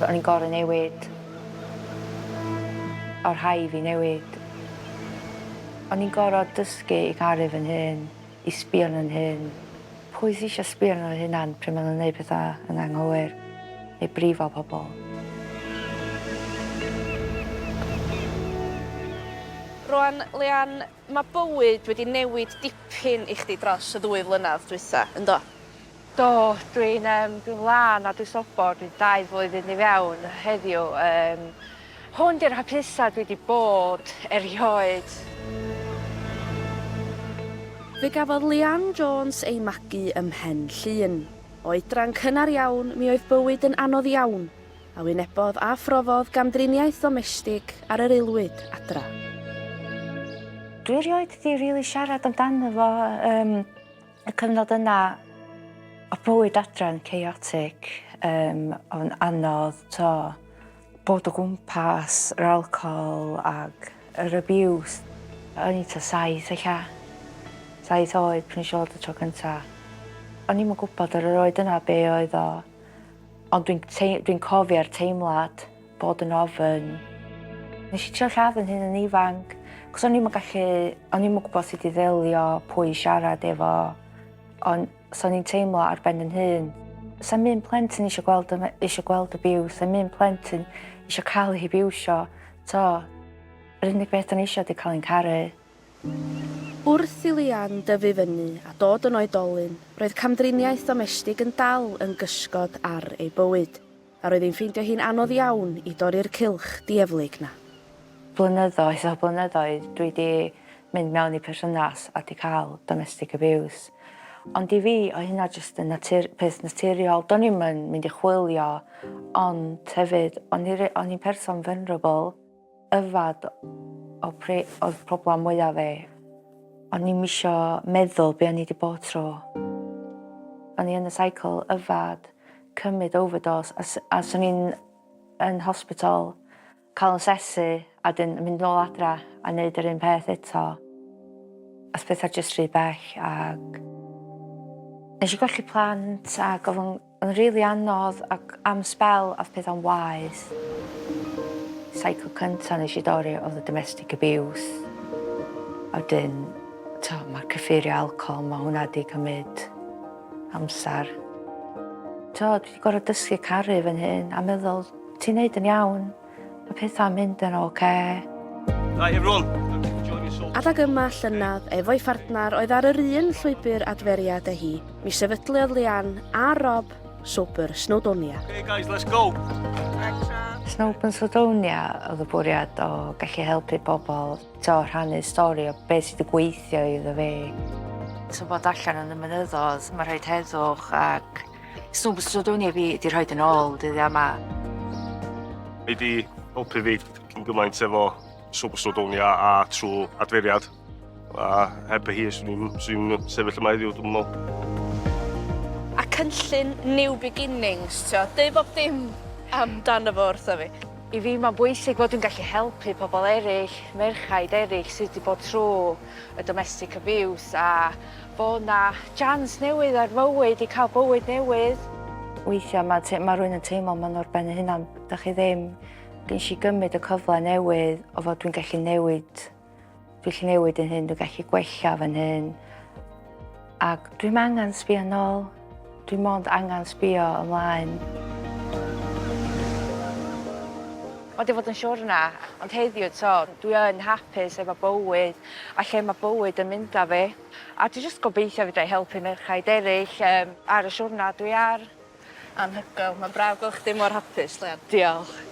o'n i'n gorau newid. O'r rhai fi newid. O'n i'n gorau dysgu i garu fy'n hyn, i sbio yn hyn. Pwy sy'n eisiau sbio yn hynna'n pryd maen nhw'n gwneud pethau yn anghywir neu brifo pobl. Rwan, Lianne, mae bywyd wedi newid dipyn i chdi dros y 2 flynedd dwytha, ynddo? Do, dwi'n lan a dwi'n sobor, dwi'n 2 flwyddyn i fewn heddiw. Hwn di'r hapusa dwi wedi bod erioed. Fe gafodd Lianne Jones ei magu ym Mhen Llŷn. Oedran cynnar iawn, mi oedd bywyd yn anodd iawn, a wynebodd a phrofodd gamdriniaeth domestig ar yr aelwyd adra. Dwi erioed wedi rili siarad amdano fo. Y cyfnod yna, o bywyd adre'n chaotic, o'n anodd, bod o gwmpas, yr alcohol ag yr abuse. O'n i 7 eich 7 oed pryn i siarad y tro cynta. O'n i'm yn gwybod ar yr oed yna be oedd o, ond dwi'n cofio'r teimlad bod yn ofyn. Nes i trio lladd yn hyn yn ifanc, cos o'n i'm yn gwybod sut i ddelio, pwy i siarad efo, ond so o'n i'n teimlo ar ben yn hyn. Sa'n mynd plentyn eisiau gweld abuse, sa'n mynd plentyn eisiau cael ei abiwsio. Yr unig beth o'n eisiau ydi cael ein caru. Wrth i Lianne dyfu fyny a dod yn oedolyn, roedd camdriniaeth domestig yn dal yn gysgod ar ei bywyd, a roedd hi'n ffeindio hi'n anodd iawn i dorri'r cylch dieflig na. Blynyddoedd, dwi wedi mynd mewn i perthynas a wedi cael domestic abuse. Ond i fi, o hynna jyst yn peth naturiol. Do'n i'm yn mynd i chwilio, ond hefyd, o'n i'n person vulnerable. Yfad oedd problem mwyaf fi. O'n i'm isio meddwl be o'n i wedi bod trwy. O'n i yn y cycle yfad, cymryd overdose, a so'n i'n yn hospital, cael yn sesu, a dyn mynd nôl adra a wneud yr un peth eto. As pethau jyst rhy bell, ac nes i golli plant, ac oedd yn rili anodd, ac am spel oedd pethau'n waeth. Cycle cynta nes i dorri oedd y domestic abuse. A wedyn, mae'r cyffurio alcohol, mae hwnna wedi cymryd amser. Dwi wedi gorfod dysgu caru fy'n hyn, a meddwl, ti'n neud yn iawn, mae pethau'n mynd yn oce. Right, everyone. Adag yma llynadd efo'i phartnar oedd ar yr un llwybr adferiad â hi, mi sefydlodd Lianne a Rob Swper Snowdonia. Okay guys, let's go. Snowdonia Snowdonia oedd y bwriad o gallu helpu bobl rhannu stori o beth sydd wedi gweithio iddo fi. Bod allan yn y mynyddoedd, mae rhaid heddwch, ac Snowdonia Snowdonia fi wedi rhoi yn ôl dyddiau yma. Mae wedi helpu fi cyn gymaint efo Snowdonia a trwy adferiad. A heb y hi, swn i'n sefyll yma heddiw, dwi'n meddwl. A cynllun New Beginnings, dweud bob dim amdano fo wrtho fi. I fi mae'n bwysig bod dwi'n gallu helpu pobl eraill, merchaid eraill sydd wedi bod trwy y domestic abuse, a bod na chance newydd ar fywyd, i cael bywyd newydd. Weithiau mae rhywun yn teimlo ma'n o'r ben y hynna, da chi ddim. Gen i gymryd y cyfle newydd o fod dwi'n gallu newid. Dwi'n gallu newid yn hyn, dwi'n gallu gwella fan hyn. Ac dwi'n angen sbio nôl. Dwi'n mond angen sbio ymlaen. Wedi fod yn siwrna, ond heddiw dwi yn hapus efo bywyd, a lle mae bywyd yn mynd â fi. A dwi jyst gobeithio fydda i helpu merchaid eraill ar y siwrna dwi ar. Anhygoel, mae'n braf gael chdi mor hapus, Lianne. Diolch.